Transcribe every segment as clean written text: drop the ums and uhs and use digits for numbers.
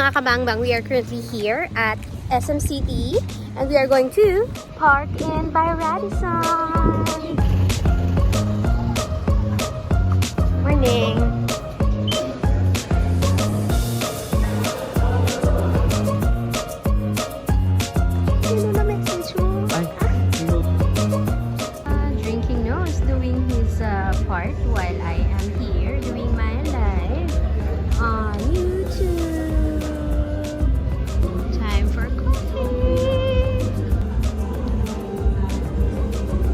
mga kabangbang, we are currently here at SM City and we are going to park in by Radisson. Morning! Drinking Nose doing his part while I am here doing my live on YouTube. Time for coffee.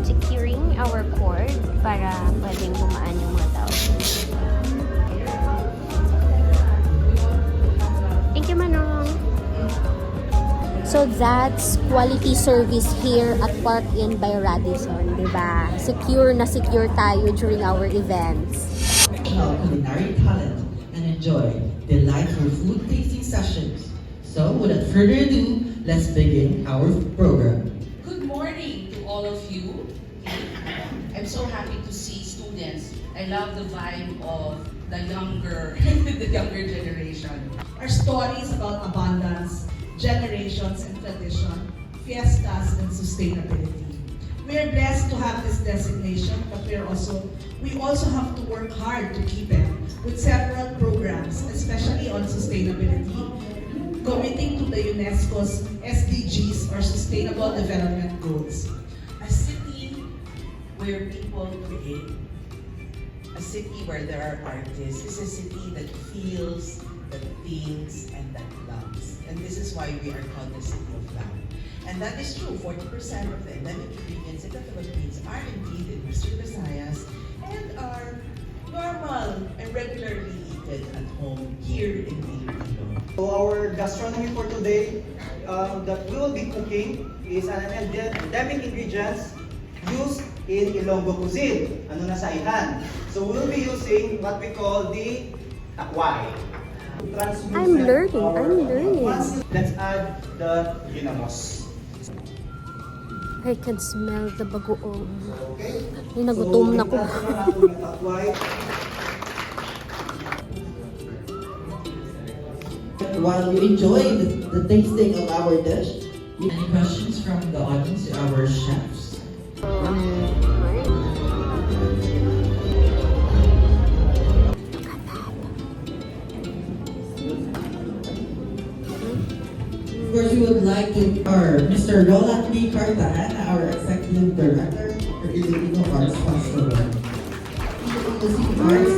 Securing our cord para pwedeng bumaan yung mga tao. Thank you, Manong. So that's quality service here at Park Inn by Radisson, diba? Secure na secure tayo during our events. Culinary talent and enjoy delightful food tasting sessions. So, without further ado, let's begin our program. Good morning to all of you. I'm so happy to see students. I love the vibe of the younger generation. Our stories about abundance, generations and tradition, fiestas and sustainability. We are blessed to have this designation, but we also have to work hard to keep it with several programs, especially on sustainability, committing to the UNESCO's SDGs or Sustainable Development Goals. A city where people create, a city where there are artists, is a city that feels, that thinks, and that loves. And this is why we are called the City of Love. And that is true, 40% of the endemic ingredients in the Philippines are indeed in Western Visayas and are normal and regularly eaten at home here in Iloilo. So our gastronomy for today that we will be cooking is an endemic ingredients used in Ilonggo cuisine, ano na saihan. So we will be using what we call the takway. I'm learning. Let's add the ginamos. I can smell the bagoong. Okay? Ay, nagutom na ko. While you enjoy the tasting of our dish, any questions from the audience to our chefs? Of course, we would like to Mr. Roland B. Cartagena, our Executive Director for Filipino Arts Festival. Filipino Arts,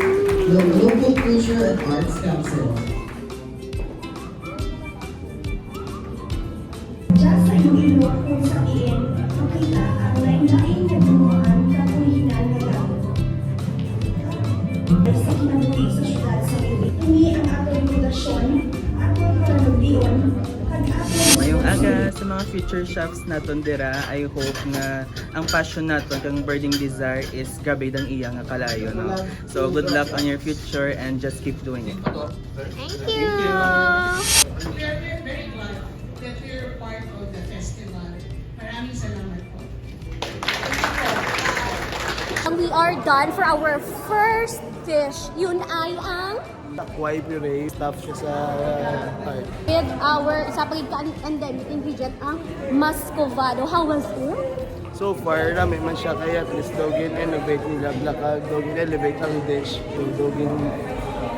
the Local Culture and Arts Council. Diyan sa Iloilo kung saan makita ang lain-lain na gumawa kapulinan na gamit. Sa kinabuhi sa syudad sa Iloilo. Ini ang atong reputasyon, atong panagdion, Ngayong aga sa mga future chefs naton dira, I hope nga ang passion naton kang burning desire is grabe dang iya nga kalayo, no? So good luck on your future and just keep doing it. Thank you! We are very glad that we are part of the festival. Maraming salamat po. We are done for our first dish. Yun ay ang Takway puree, stuff siya sa heart. with our isa pa endemic ingredient ang muscovado. How was it? So far, rami man siya kaya at least dogin innovate nila, blakag, dogin elevate ang dish, dogin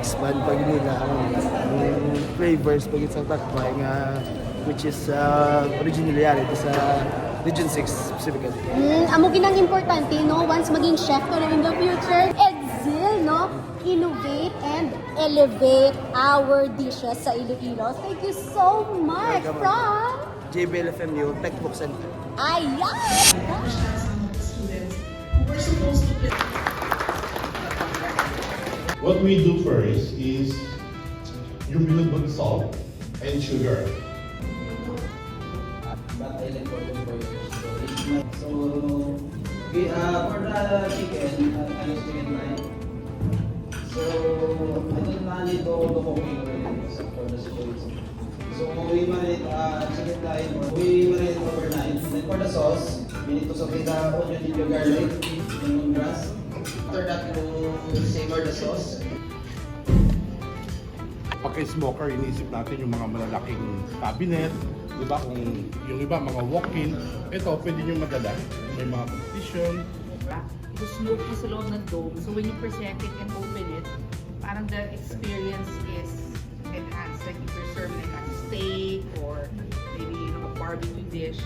expand pag nila ang flavors pag sa takway nga which is originally sa Region 6 specifically. Amo ginang importante, no? Once maging chef ka na in the future, exil, no? Innovate and elevate our dishes sa Iloilo. Thank you so much from JBL FMU Textbook Center. Ayan! Students who were supposed to play. What we do first is you build with salt and sugar. But I like for so okay, for the chicken, chicken line. So I don't need to cooking for the chicken. So we marinate chicken line, we marinate overnight. Then for the sauce, we need to saute the onion and your garlic, lemongrass. After that, you savor the sauce. pagka-smoker, inisip natin yung mga malalaking cabinet, di ba? Kung yung iba, mga walk-in, ito, pwede nyo madala. May mga competition. Yung smoke mo sa loob ng dome, so when you present it and open it, parang the experience is enhanced. Like if you're serving like a steak or maybe a barbecue dish,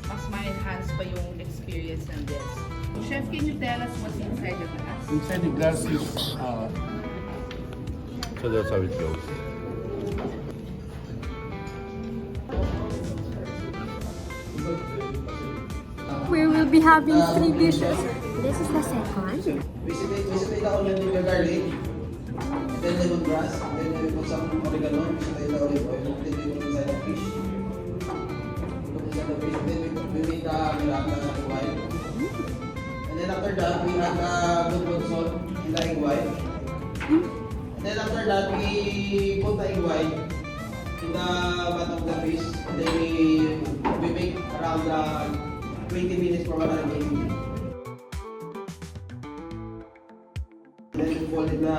mas ma-enhance pa yung experience ng guest. Chef, can you tell us what's inside the glass? Inside the glass is, so that's how it goes. We will be having 3 dishes. This is the second. Visitate ako ng ginger garlic, then lemongrass, then we put some oregano, visitate the olive oil, then we put inside the fish. Put inside the fish, then we make the miranda wine. And then after that, we add good salt in the egg white. And then after that, we put the egg white in the bottom of the fish. And then we make around 20 minutes for 180 minutes. Then you fold in the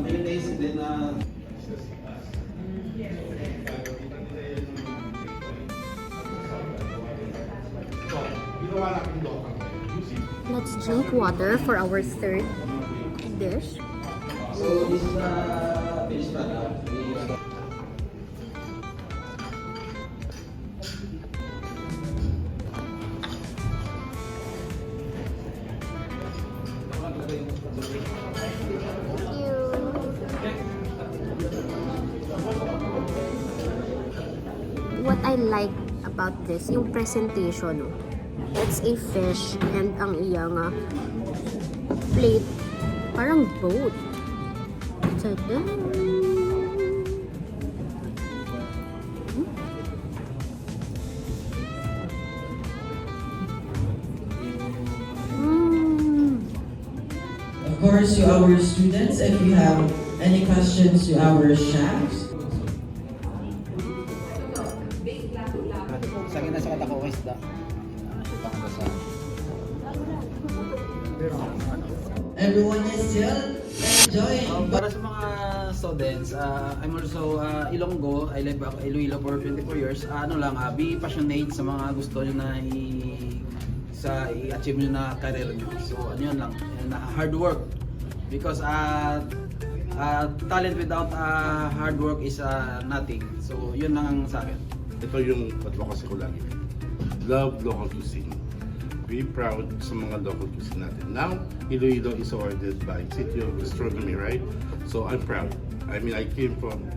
mayonnaise and then So, ginawa natin local. Let's drink water for our third dish. so this is the finished product. What I like about this, yung presentation, no? It's a fish and ang iyang plate, parang boat. Tada! Of course, to our students, if you have any questions to our chefs, Sa akin na sa kata ko isda. everyone is still enjoying. Para sa mga students, I'm also Ilonggo. I live Iloilo for 24 years. Be passionate sa mga gusto nyo na i-achieve nyo na career nyo. So yun lang, and, hard work. Because talent without hard work is nothing. So yun lang ang sa akin. Ito yung advocacy ko lagi. Love local cuisine. Be proud sa mga local cuisine natin. Now, Iloilo is awarded by City of Gastronomy, right? So I'm proud. I mean, I came from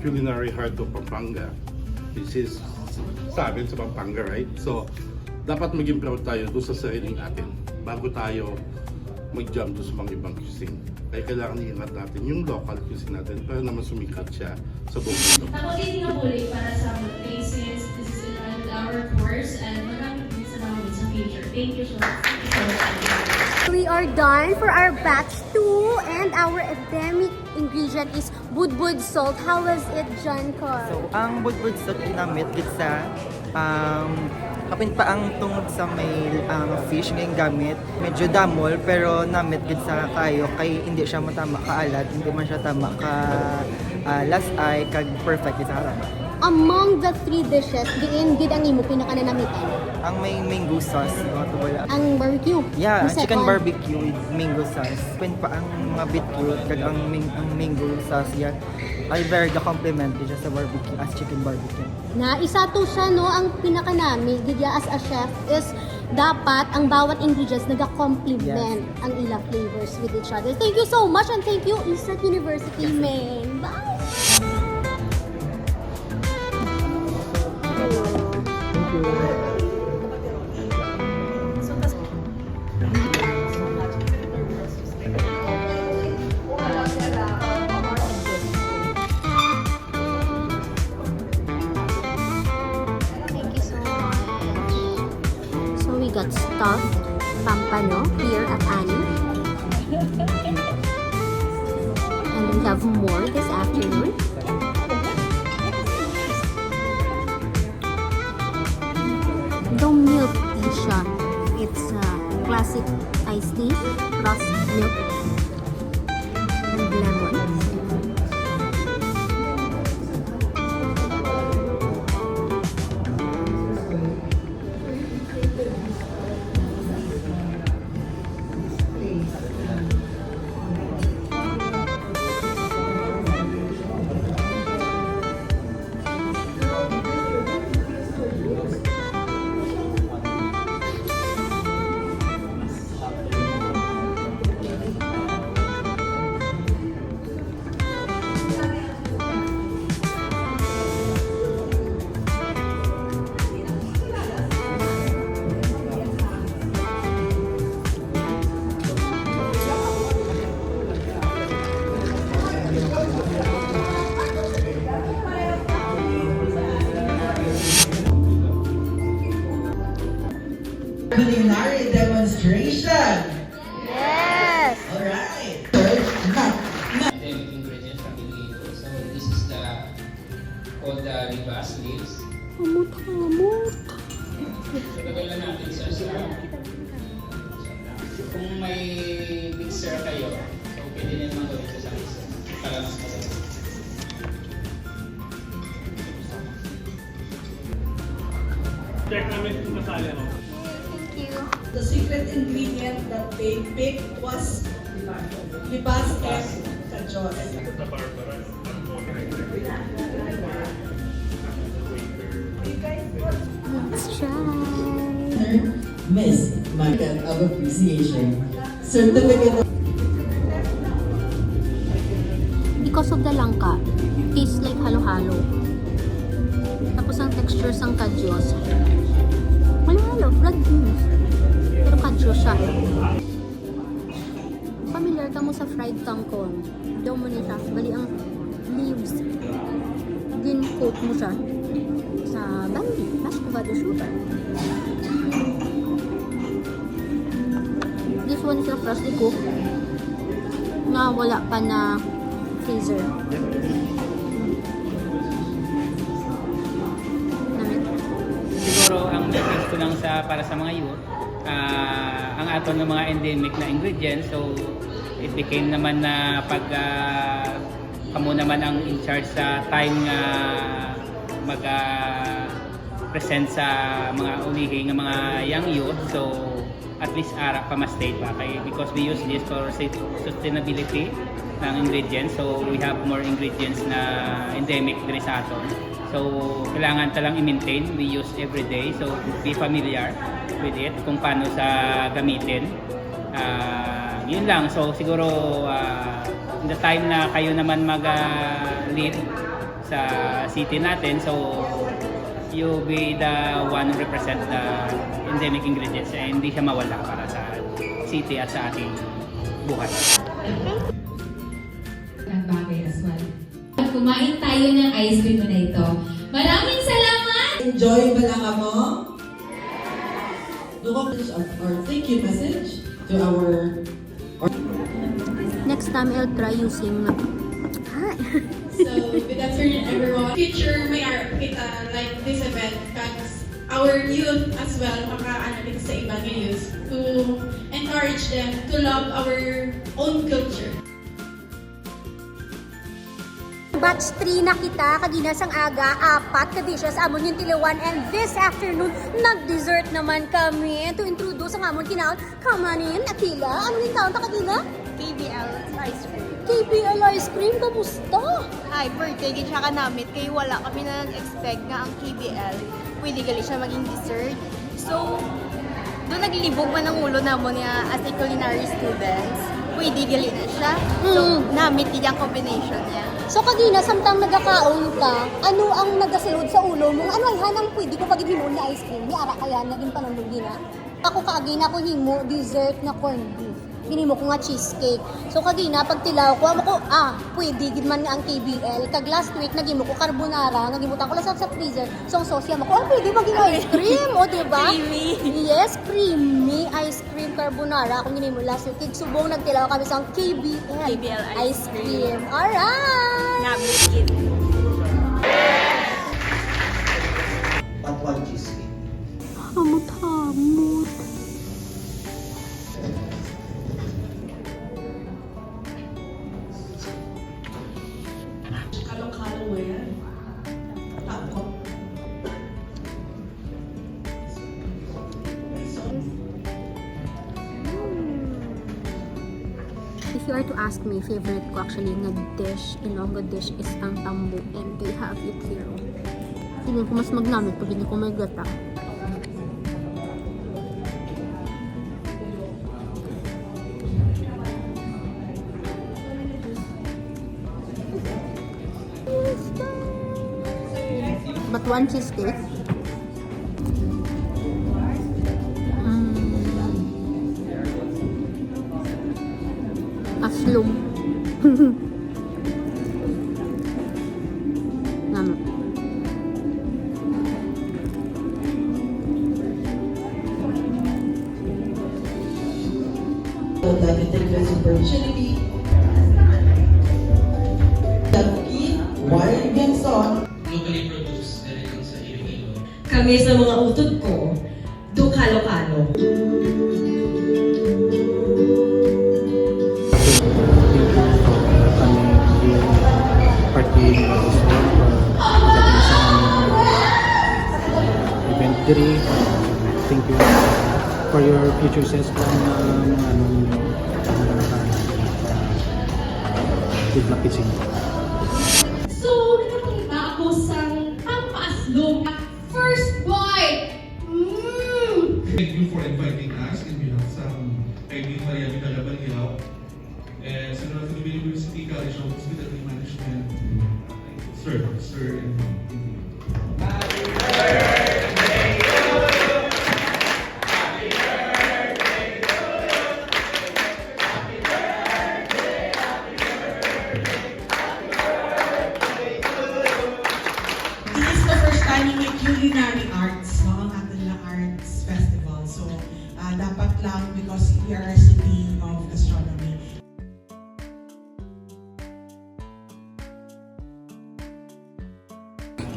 culinary heart of Pampanga. This is sa amin sa Pampanga, right? So, dapat maging proud tayo doon sa sariling natin bago tayo mag-jump doon sa mga ibang cuisine. Kaya kailangan iingat natin yung local cuisine natin para naman sumikat siya sa buong mundo. Nakulitin na puli para sa places. This is in our course and maraming din sa namin sa future. Thank you so much. We are done for our batch 2 and our endemic ingredient is budbud salt. How was it, John Carl? So, ang budbud salt ginamit sa kapin pa ang tungod sa may fish ngayong gamit. Medyo damol pero namit gid sa kayo kay hindi siya matama kaalat, hindi man siya tama ka last eye kag perfect gid sa harap. Among the 3 dishes, diin gid ang imo pinakananamitan? Ang may mango sauce, wala. Ang barbecue? Yeah, Yung chicken second? barbecue with mango sauce. Pwede pa ang mga beetroot kag ang mango sauce yan. Ay very complement siya sa barbecue as chicken barbecue. Na isa to siya, no, ang pinakanami gidya as a chef is dapat ang bawat ingredients naga-complement ang ila flavors with each other. Thank you so much and thank you Isaac University, men. Bye! Thank you so much. So we got stuffed pampano here at Annie. And we have more this afternoon. Itong milk tea siya. It's classic iced tea plus milk and lemon. culinary demonstration. Yes! Alright. Third, Endemic ingredients from Iloilo. So this is the called the ribas leaves. Hamot-hamot. So lagay lang natin sa kung may mixer kayo, so pwede na naman gawin sa mixer para mas masarap. Thank you. The secret ingredient that they baked was libas and kajos. Let's try. Miss Market of Appreciation. Certificate of Because of the langka, tastes like halo-halo. Tapos ang texture sang kadyos. Halo-halo, fried beans. Pero kadyos siya. Familiar ka mo sa fried kangkong. Daw mo niya siya. Bali ang leaves. Din coat mo siya sa bandi, mashed potato sugar. This one is a freshly cooked na wala pa na freezer. Siguro ang message ko lang para sa mga youth, ang aton ng mga endemic na ingredients, so it became naman na pag kamo naman ang in charge sa time nga present sa mga ulihi ng mga young youth, so at least ara pa ma-stay pa kay because we use this for sustainability ng ingredients, so we have more ingredients na endemic diri sa aton. So, kailangan talang i-maintain. We use every day. So, be familiar with it kung paano sa gamitin. Yun lang. So, siguro in the time na kayo naman mag-lead sa city natin, so you be the one who represent the endemic ingredients and hindi siya mawala para sa city at sa ating buhay. Ang bagay as well. Kumain tayo ng ice cream na ito. Maraming salamat! Enjoy ba lang ako? Look up our thank you message to our Next time, I'll try using hi. So, good afternoon everyone. Future may kita like this event because our youth as well, makaano din sa ibang youth to encourage them to love our own culture. Batch 3 na kita, kaginas ang aga, 4 ka dishes, amon yung tilawan, and this afternoon, nag-dessert naman kami. To introduce ang amon kinaon, kamanin, akila, ano yung taon ta kagina? KBL ice cream. KBL ice cream, kamusta? Hi, birthday gid siya ka namit kay wala kami na nag-expect nga ang KBL pwede gali siya maging dessert. So, doon naglibog man ang ulo namon nga as a culinary students. Pwede gali na siya. So, namit gid ang combination niya. So kagina, samtang nagkakaon ka, ano ang nagasulod sa ulo mo? Ano ay hanang pwede ko pagin himo na ice cream? Ni ara kaya naging panandong gina? Ako kaagina ko himo dessert na corned beef. Hinimo ko nga cheesecake. So kagina, pag tilaw ko, amo ko, pwede gid man nga ang KBL. Kag last week, nagimo ko carbonara, nagimutan ko lang sa freezer. So ang sauce mo ko, pwede maging ice cream, o diba? Creamy. Yes, creamy ice cream carbonara. Kung hinimo last week, kig subong nagtilaw kami sa KBL. KBL ice cream. Alright! Namit gid. Patwag cheesecake. Hamot-hamot. Kalong-kalong mo yan. Tapos. If you are to ask me, favorite ko actually na dish, Ilonggo dish is ang tambo and they have it here. Tingin ko mas magnamit pag hindi ko may gata. But one cheesecake. Aslum. Nama. I would like to take this opportunity that we, Wild Benson, locally produced na rin sa Iloilo. Kami sa mga utod ko, Dukalo-kalo. Event 3. Thank you for your future success good luck kitchen. So, nakakita ako sa pampaaslong at first bite. Thank you for inviting us and we have some kay Maria Vidal-Baliao and sa North Philippine University College of Hospitality Management. Sir, and This is the first time we make culinary arts, no? Ang ating na arts festival. So, dapat lang because we are a city of gastronomy.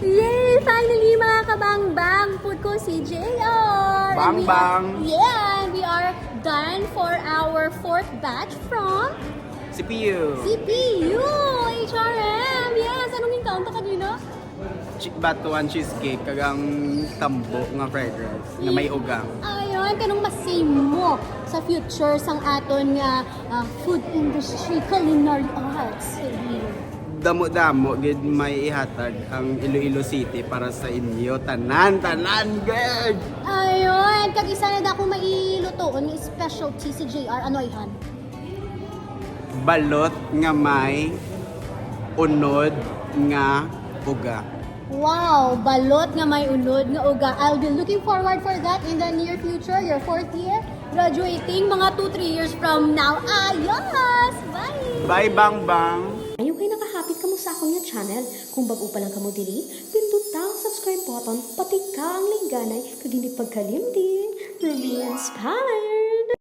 Yay! Finally, mga kabangbang, food ko si JR! And we are- Yeah! We are done for our 4th batch from CPU. CPU! HRM! Yes! Anong encounter kanina? Batuan cheesecake kagang tambo nga fried rice na may ugang. Ayun, kanong masay mo sa future sang aton nga food industry, culinary arts. Damo-damo gid may ihatag ang Iloilo City para sa inyo tanan gid. Ayun, kag isa na ako mailutoon nga specialty si JR. Ano ayhan? Balot nga may unod nga uga. Wow, balot nga may unod nga uga. I'll be looking forward for that in the near future. Your 4th year, graduating mga 2-3 years from now. Ayos! Bye! Bye bang bang. Ayaw kayo nakahapit ka mo sa akong nga channel. Kung bago pa lang ka mo diri, pinduta ang subscribe button, pati ka ang lingganay, kag hindi pagkalimtin. Ruby Inspired!